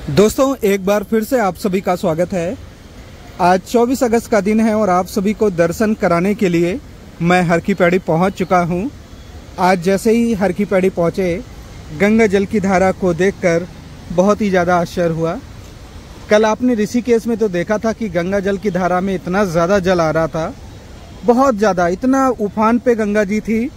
दोस्तों एक बार फिर से आप सभी का स्वागत है। आज 24 अगस्त का दिन है और आप सभी को दर्शन कराने के लिए मैं हर की पैड़ी पहुंच चुका हूं। आज जैसे ही हर की पैड़ी पहुंचे, गंगा जल की धारा को देखकर बहुत ही ज़्यादा आश्चर्य हुआ। कल आपने ऋषिकेश में तो देखा था कि गंगा जल की धारा में इतना ज़्यादा जल आ रहा था, बहुत ज़्यादा, इतना उफान पे गंगा जी थी।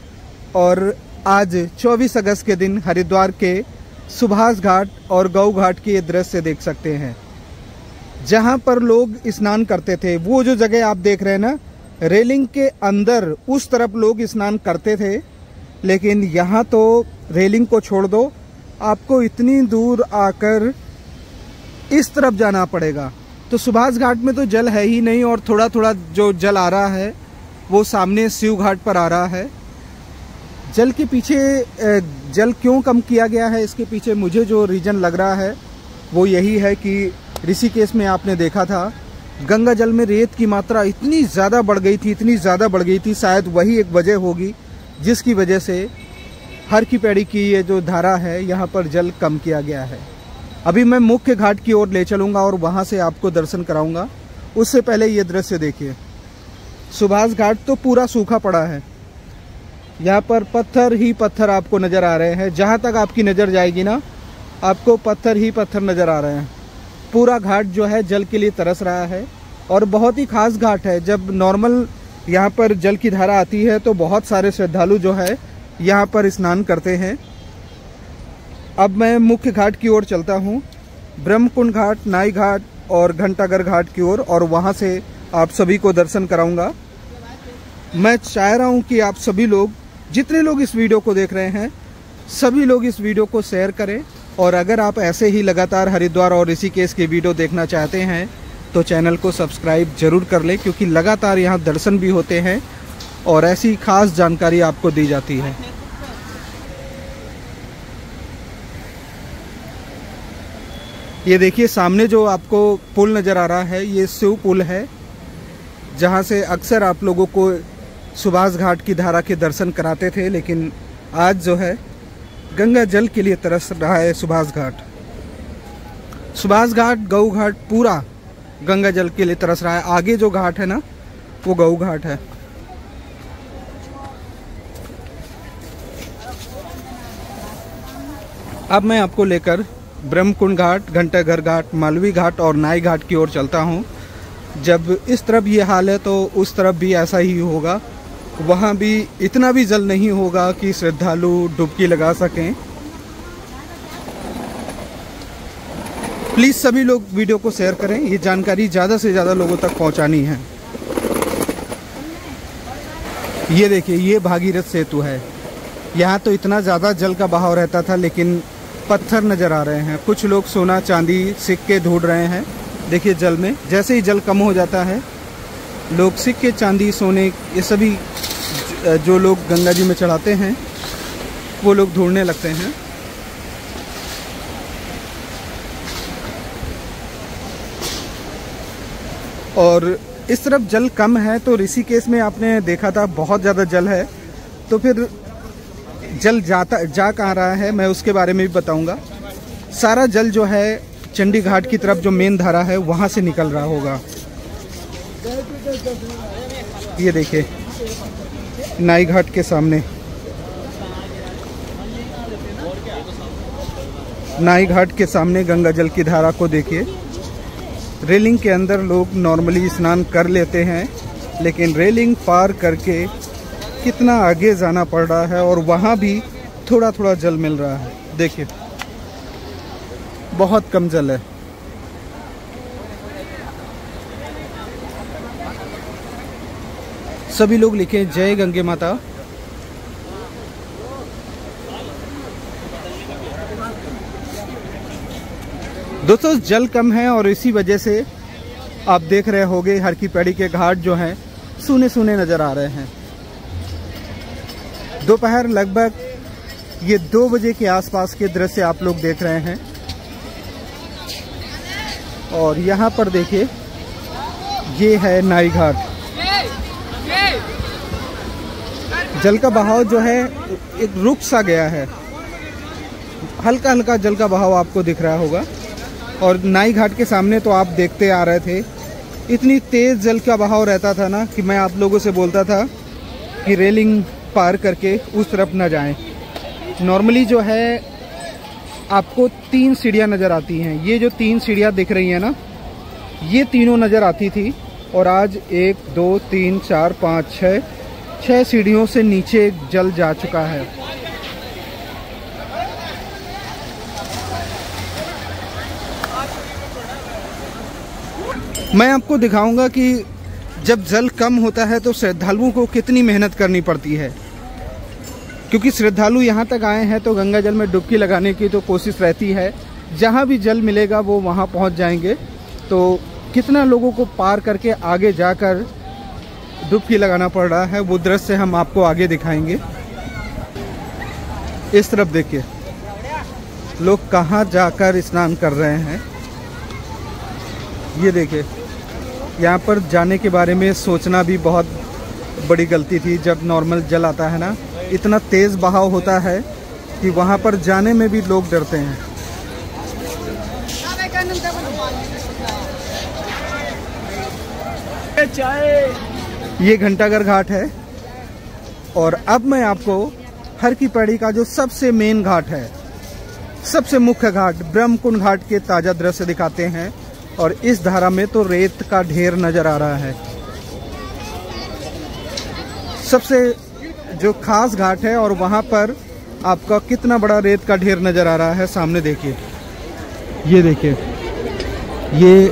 और आज 24 अगस्त के दिन हरिद्वार के सुभाष घाट और गौ घाट के ये दृश्य देख सकते हैं, जहां पर लोग स्नान करते थे। वो जो जगह आप देख रहे हैं ना, रेलिंग के अंदर उस तरफ लोग स्नान करते थे, लेकिन यहाँ तो रेलिंग को छोड़ दो, आपको इतनी दूर आकर इस तरफ जाना पड़ेगा। तो सुभाष घाट में तो जल है ही नहीं, और थोड़ा थोड़ा जो जल आ रहा है वो सामने शिव घाट पर आ रहा है। जल के पीछे जल क्यों कम किया गया है, इसके पीछे मुझे जो रीज़न लग रहा है वो यही है कि ऋषिकेश में आपने देखा था गंगा जल में रेत की मात्रा इतनी ज़्यादा बढ़ गई थी, इतनी ज़्यादा बढ़ गई थी। शायद वही एक वजह होगी जिसकी वजह से हर की पैड़ी की ये जो धारा है यहाँ पर जल कम किया गया है। अभी मैं मुख्य घाट की ओर ले चलूँगा और वहाँ से आपको दर्शन कराऊँगा। उससे पहले ये दृश्य देखिए, सुभाष घाट तो पूरा सूखा पड़ा है, यहाँ पर पत्थर ही पत्थर आपको नज़र आ रहे हैं। जहाँ तक आपकी नज़र जाएगी ना, आपको पत्थर ही पत्थर नज़र आ रहे हैं। पूरा घाट जो है जल के लिए तरस रहा है, और बहुत ही खास घाट है। जब नॉर्मल यहाँ पर जल की धारा आती है तो बहुत सारे श्रद्धालु जो है यहाँ पर स्नान करते हैं। अब मैं मुख्य घाट की ओर चलता हूँ, ब्रह्मकुंड घाट, नाई घाट और घंटाघर घाट की ओर, और वहाँ से आप सभी को दर्शन कराऊँगा। मैं चाह रहा हूँ कि आप सभी लोग, जितने लोग इस वीडियो को देख रहे हैं, सभी लोग इस वीडियो को शेयर करें। और अगर आप ऐसे ही लगातार हरिद्वार और ऋषिकेश के वीडियो देखना चाहते हैं तो चैनल को सब्सक्राइब जरूर कर लें, क्योंकि लगातार यहाँ दर्शन भी होते हैं और ऐसी खास जानकारी आपको दी जाती है। ये देखिए सामने जो आपको पुल नज़र आ रहा है, ये शिव पुल है, जहाँ से अक्सर आप लोगों को सुभाष घाट की धारा के दर्शन कराते थे। लेकिन आज जो है गंगा जल के लिए तरस रहा है सुभाष घाट। सुभाष घाट, गौ घाट पूरा गंगा जल के लिए तरस रहा है। आगे जो घाट है ना, वो गौ घाट है। अब मैं आपको लेकर ब्रह्मकुंड घाट, घंटाघर घाट, मालवी घाट और नाई घाट की ओर चलता हूँ। जब इस तरफ ये हाल है तो उस तरफ भी ऐसा ही होगा। वहाँ भी इतना भी जल नहीं होगा कि श्रद्धालु डुबकी लगा सकें। प्लीज़ सभी लोग वीडियो को शेयर करें, ये जानकारी ज़्यादा से ज़्यादा लोगों तक पहुँचानी है। ये देखिए, ये भागीरथ सेतु है। यहाँ तो इतना ज़्यादा जल का बहाव रहता था, लेकिन पत्थर नज़र आ रहे हैं। कुछ लोग सोना चांदी सिक्के ढूंढ रहे हैं। देखिए जल में, जैसे ही जल कम हो जाता है, लोग सिक्के, चांदी, सोने, ये सभी जो लोग गंगा जी में चढ़ाते हैं वो लोग ढूंढने लगते हैं। और इस तरफ जल कम है, तो ऋषिकेश में आपने देखा था बहुत ज़्यादा जल है। तो फिर जल जा कहाँ रहा है, मैं उसके बारे में भी बताऊंगा। सारा जल जो है चंडी घाट की तरफ, जो मेन धारा है, वहाँ से निकल रहा होगा। ये देखिए नाई घाट के सामने, नाई घाट के सामने गंगा जल की धारा को देखिए। रेलिंग के अंदर लोग नॉर्मली स्नान कर लेते हैं, लेकिन रेलिंग पार करके कितना आगे जाना पड़ रहा है, और वहाँ भी थोड़ा थोड़ा जल मिल रहा है। देखिए बहुत कम जल है। सभी लोग लिखें जय गंगे माता। दोस्तों जल कम है और इसी वजह से आप देख रहे होंगे हर की पैड़ी के घाट जो हैं सूने सूने नजर आ रहे हैं। दोपहर लगभग ये 2 बजे के आसपास के दृश्य आप लोग देख रहे हैं। और यहाँ पर देखिए, ये है नाई घाट। जल का बहाव जो है एक रुक सा गया है, हल्का हल्का जल का बहाव आपको दिख रहा होगा। और नाई घाट के सामने तो आप देखते आ रहे थे, इतनी तेज़ जल का बहाव रहता था ना कि मैं आप लोगों से बोलता था कि रेलिंग पार करके उस तरफ न जाएं। नॉर्मली जो है आपको 3 सीढ़ियाँ नज़र आती हैं। ये जो 3 सीढ़ियाँ दिख रही हैं ना, ये तीनों नज़र आती थी और आज 1 2 3 4 5 6 सीढ़ियों से नीचे जल जा चुका है। मैं आपको दिखाऊंगा कि जब जल कम होता है तो श्रद्धालुओं को कितनी मेहनत करनी पड़ती है, क्योंकि श्रद्धालु यहाँ तक आए हैं तो गंगा जल में डुबकी लगाने की तो कोशिश रहती है। जहाँ भी जल मिलेगा वो वहाँ पहुँच जाएंगे। तो कितना लोगों को पार करके आगे जाकर डुबकी लगाना पड़ रहा है, वो दृश्य हम आपको आगे दिखाएंगे। इस तरफ देखिए लोग कहाँ जाकर स्नान कर रहे हैं। ये देखिए, यहाँ पर जाने के बारे में सोचना भी बहुत बड़ी गलती थी। जब नॉर्मल जल आता है ना, इतना तेज़ बहाव होता है कि वहाँ पर जाने में भी लोग डरते हैं। ये घंटाघर घाट है और अब मैं आपको हर की पैड़ी का जो सबसे मेन घाट है, सबसे मुख्य घाट ब्रह्मकुंड घाट के ताज़ा दृश्य दिखाते हैं। और इस धारा में तो रेत का ढेर नज़र आ रहा है। सबसे जो खास घाट है और वहाँ पर आपका कितना बड़ा रेत का ढेर नज़र आ रहा है। सामने देखिए, ये देखिए, ये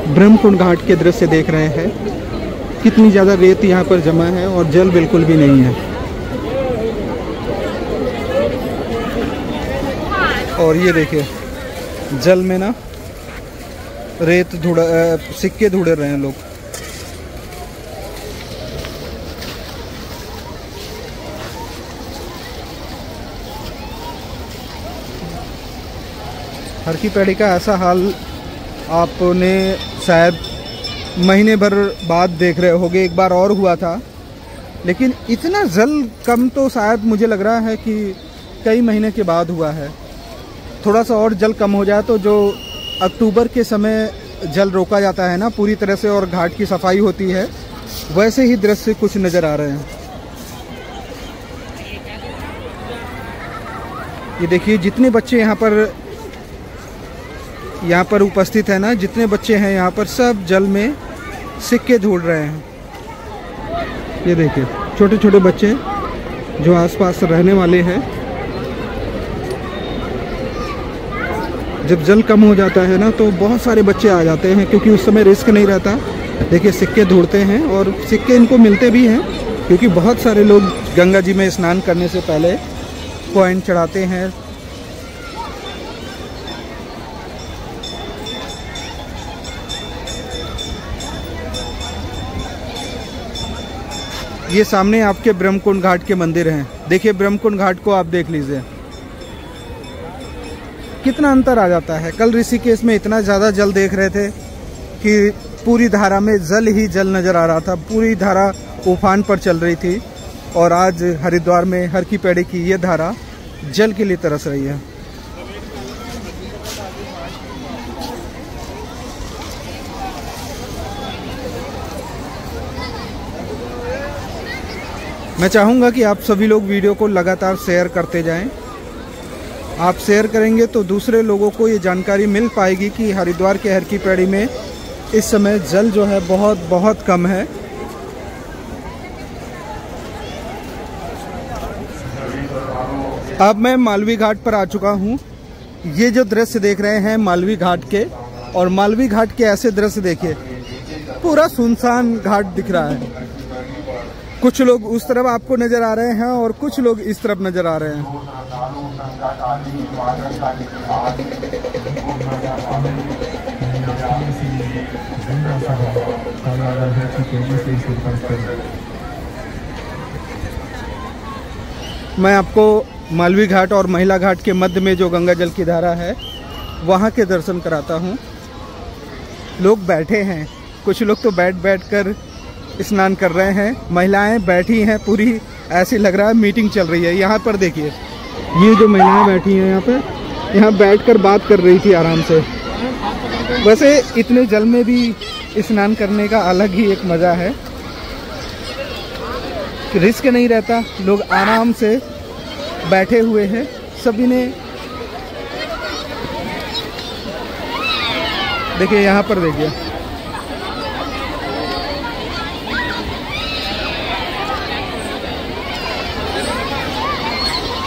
ब्रह्मकुंड घाट के दृश्य देख रहे हैं। कितनी ज़्यादा रेत यहाँ पर जमा है और जल बिल्कुल भी नहीं है। और ये देखिए, जल में ना रेत सिक्के ढूंढ रहे हैं लोग। हर की पैड़ी का ऐसा हाल आपने शायद महीने भर बाद देख रहे होगे। एक बार और हुआ था, लेकिन इतना जल कम तो शायद मुझे लग रहा है कि कई महीने के बाद हुआ है। थोड़ा सा और जल कम हो जाए तो जो अक्टूबर के समय जल रोका जाता है ना पूरी तरह से और घाट की सफाई होती है, वैसे ही दृश्य कुछ नज़र आ रहे हैं। ये देखिए, जितने बच्चे यहाँ पर उपस्थित है ना, जितने बच्चे हैं यहाँ पर, सब जल में सिक्के ढूंढ रहे हैं। ये देखिए, छोटे छोटे बच्चे जो आसपास रहने वाले हैं। जब जल कम हो जाता है ना तो बहुत सारे बच्चे आ जाते हैं, क्योंकि उस समय रिस्क नहीं रहता। देखिए, सिक्के ढूंढते हैं और सिक्के इनको मिलते भी हैं, क्योंकि बहुत सारे लोग गंगा जी में स्नान करने से पहले कॉइन चढ़ाते हैं। ये सामने आपके ब्रह्मकुंड घाट के मंदिर हैं। देखिए, ब्रह्मकुंड घाट को आप देख लीजिए, कितना अंतर आ जाता है। कल ऋषिकेश में इतना ज़्यादा जल देख रहे थे कि पूरी धारा में जल ही जल नज़र आ रहा था, पूरी धारा उफान पर चल रही थी। और आज हरिद्वार में हर की पैड़ी की ये धारा जल के लिए तरस रही है। मैं चाहूँगा कि आप सभी लोग वीडियो को लगातार शेयर करते जाएं। आप शेयर करेंगे तो दूसरे लोगों को ये जानकारी मिल पाएगी कि हरिद्वार के हर की पैड़ी में इस समय जल जो है बहुत बहुत कम है। अब मैं मालवी घाट पर आ चुका हूँ। ये जो दृश्य देख रहे हैं मालवी घाट के, और मालवी घाट के ऐसे दृश्य देखिए, पूरा सुनसान घाट दिख रहा है। कुछ लोग उस तरफ आपको नजर आ रहे हैं और कुछ लोग इस तरफ नजर आ रहे हैं। मैं आपको मालवी घाट और महिला घाट के मध्य में जो गंगा जल की धारा है वहाँ के दर्शन कराता हूँ। लोग बैठे हैं, कुछ लोग तो बैठ कर स्नान कर रहे हैं। महिलाएं बैठी हैं, पूरी ऐसी लग रहा है मीटिंग चल रही है। यहाँ पर देखिए, ये जो महिलाएं बैठी हैं यहाँ बैठकर बात कर रही थी आराम से। वैसे इतने जल में भी स्नान करने का अलग ही एक मज़ा है, रिस्क नहीं रहता, लोग आराम से बैठे हुए हैं सभी ने। देखिए यहाँ पर देखिए,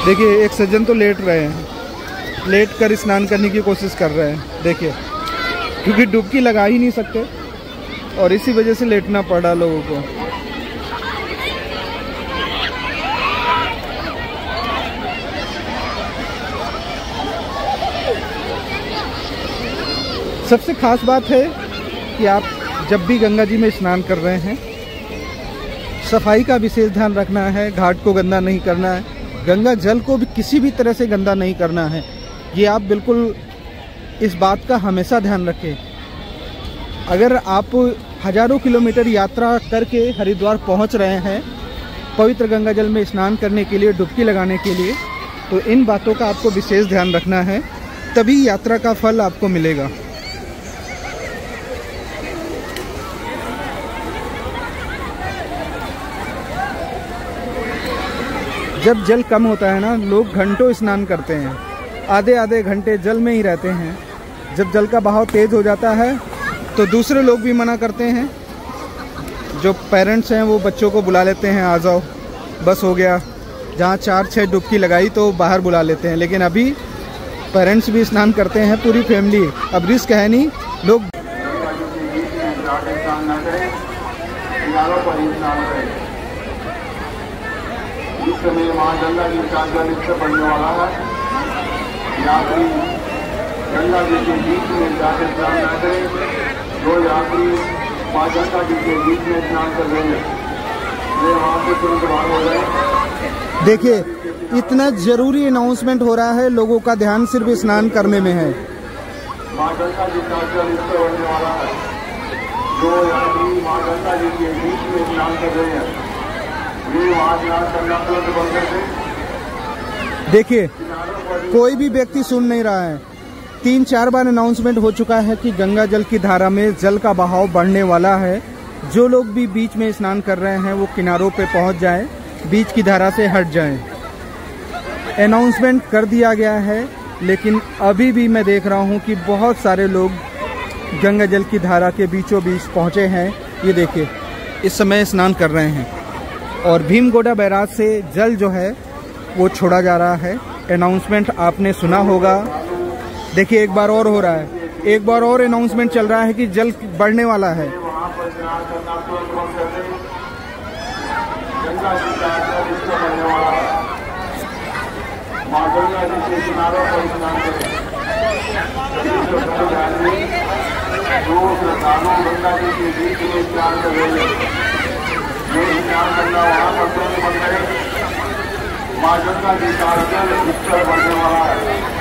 देखिए एक सज्जन तो लेट रहे हैं, लेट कर स्नान करने की कोशिश कर रहे हैं। देखिए क्योंकि डुबकी लगा ही नहीं सकते और इसी वजह से लेटना पड़ा लोगों को। सबसे खास बात है कि आप जब भी गंगा जी में स्नान कर रहे हैं, सफाई का विशेष ध्यान रखना है, घाट को गंदा नहीं करना है, गंगा जल को भी किसी भी तरह से गंदा नहीं करना है। ये आप बिल्कुल इस बात का हमेशा ध्यान रखें। अगर आप हजारों किलोमीटर यात्रा करके हरिद्वार पहुंच रहे हैं पवित्र गंगा जल में स्नान करने के लिए, डुबकी लगाने के लिए, तो इन बातों का आपको विशेष ध्यान रखना है, तभी यात्रा का फल आपको मिलेगा। जब जल कम होता है ना, लोग घंटों स्नान करते हैं, आधे आधे घंटे जल में ही रहते हैं। जब जल का बहाव तेज हो जाता है तो दूसरे लोग भी मना करते हैं। जो पेरेंट्स हैं वो बच्चों को बुला लेते हैं, आ जाओ बस हो गया। जहाँ 4-6 डुबकी लगाई तो बाहर बुला लेते हैं, लेकिन अभी पेरेंट्स भी स्नान करते हैं, पूरी फैमिली। अब रिस्क है नहीं, लोग इस समय वहाँ गंगा जी का जल इससे बढ़ने वाला है। यात्री गंगा जी के बीच में जाकर स्नान न करें। जो यात्री माँ गंगा जी के बीच में स्नान कर रहे हैं वे वहाँ से तुरंत बाहर हो गए। देखिए इतना जरूरी अनाउंसमेंट हो रहा है, लोगों का ध्यान सिर्फ स्नान करने में है। माँ गंगा जी का जल इससे बढ़ने वाला है। जो यात्री माँ गंगा जी के बीच में स्नान कर रहे हैं वे वहाँ स्नान करना तुरंत बंद कर दें। देखिए कोई भी व्यक्ति सुन नहीं रहा है। 3-4 बार अनाउंसमेंट हो चुका है कि गंगा जल की धारा में जल का बहाव बढ़ने वाला है। जो लोग भी बीच में स्नान कर रहे हैं वो किनारों पे पहुंच जाएं, बीच की धारा से हट जाएं। अनाउंसमेंट कर दिया गया है, लेकिन अभी भी मैं देख रहा हूं कि बहुत सारे लोग गंगा जल की धारा के बीचों बीच पहुंचे हैं। ये देखिए इस समय स्नान कर रहे हैं और भीमगोड़ा बैराज से जल जो है वो छोड़ा जा रहा है। अनाउंसमेंट आपने सुना होगा। देखिए एक बार और हो रहा है, एक बार और अनाउंसमेंट चल रहा है कि जल बढ़ने वाला है। वहाँ पर स्नान करना तुरंत बंद कर दें। गंगा जी का जल इससे बढ़ने वाला है। माँ गंगा जी के किनारों पर स्नान करें। जो श्रद्धालु गंगा जी के बीच में स्नान कर रहे हैं वे स्नान करना वहाँ पर तुरंत बंद करें। माँ गंगा जी का जल इससे बढ़ने वाला है।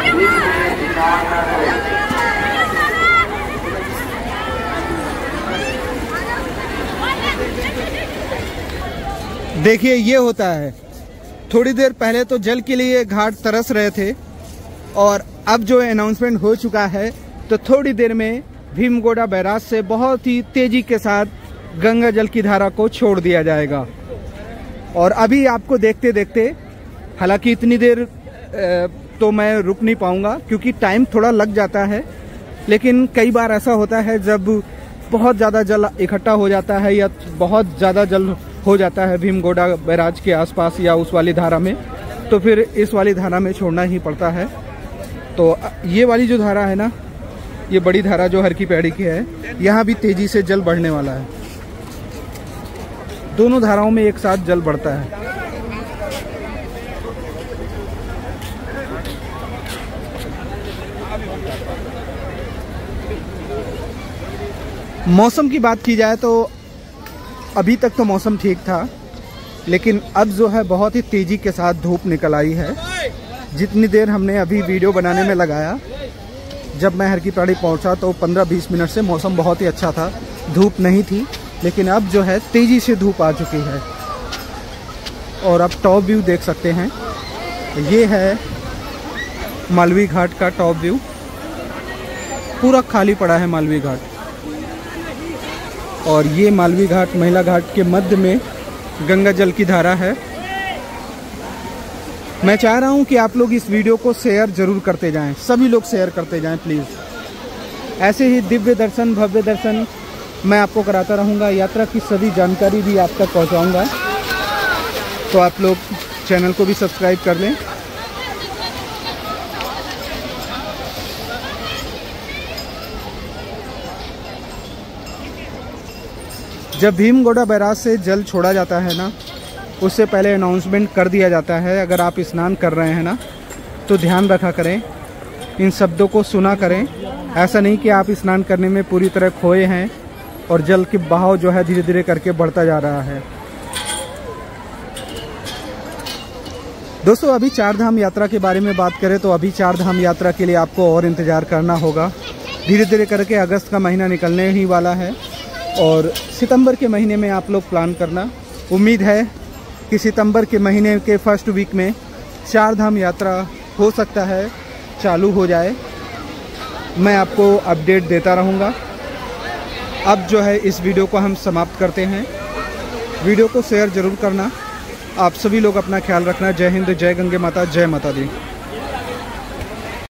बीच में स्नान न करें। देखिए ये होता है, थोड़ी देर पहले तो जल के लिए घाट तरस रहे थे और अब जो अनाउंसमेंट हो चुका है तो थोड़ी देर में भीमगोड़ा बैराज से बहुत ही तेजी के साथ गंगा जल की धारा को छोड़ दिया जाएगा। और अभी आपको देखते देखते, हालांकि इतनी देर तो मैं रुक नहीं पाऊंगा क्योंकि टाइम थोड़ा लग जाता है, लेकिन कई बार ऐसा होता है जब बहुत ज़्यादा जल इकट्ठा हो जाता है या बहुत ज़्यादा जल हो जाता है भीमगोड़ा बैराज के आसपास या उस वाली धारा में, तो फिर इस वाली धारा में छोड़ना ही पड़ता है। तो ये वाली जो धारा है ना, ये बड़ी धारा जो हर की पैड़ी की है, यहाँ भी तेजी से जल बढ़ने वाला है। दोनों धाराओं में एक साथ जल बढ़ता है। मौसम की बात की जाए तो अभी तक तो मौसम ठीक था, लेकिन अब जो है बहुत ही तेजी के साथ धूप निकल आई है। जितनी देर हमने अभी वीडियो बनाने में लगाया, जब मैं हर की पैड़ी पहुंचा तो 15-20 मिनट से मौसम बहुत ही अच्छा था, धूप नहीं थी, लेकिन अब जो है तेजी से धूप आ चुकी है। और अब टॉप व्यू देख सकते हैं, ये है मालवी घाट का टॉप व्यू। पूरा खाली पड़ा है मालवीय घाट। और ये मालवीय घाट, महिला घाट के मध्य में गंगा जल की धारा है। मैं चाह रहा हूँ कि आप लोग इस वीडियो को शेयर जरूर करते जाएं, सभी लोग शेयर करते जाएं प्लीज़। ऐसे ही दिव्य दर्शन, भव्य दर्शन मैं आपको कराता रहूँगा। यात्रा की सभी जानकारी भी आप तक पहुँचाऊँगा, तो आप लोग चैनल को भी सब्सक्राइब कर लें। जब भीमगोड़ा बैराज से जल छोड़ा जाता है ना, उससे पहले अनाउंसमेंट कर दिया जाता है, अगर आप स्नान कर रहे हैं ना तो ध्यान रखा करें, इन शब्दों को सुना करें। ऐसा नहीं कि आप स्नान करने में पूरी तरह खोए हैं और जल के बहाव जो है धीरे धीरे करके बढ़ता जा रहा है। दोस्तों, अभी चार धाम यात्रा के बारे में बात करें तो अभी चार धाम यात्रा के लिए आपको और इंतज़ार करना होगा। धीरे धीरे करके अगस्त का महीना निकलने ही वाला है और सितंबर के महीने में आप लोग प्लान करना। उम्मीद है कि सितंबर के महीने के फर्स्ट वीक में चार धाम यात्रा हो सकता है चालू हो जाए। मैं आपको अपडेट देता रहूँगा। अब जो है इस वीडियो को हम समाप्त करते हैं। वीडियो को शेयर ज़रूर करना। आप सभी लोग अपना ख्याल रखना। जय हिंद, जय गंगे माता, जय माता दी।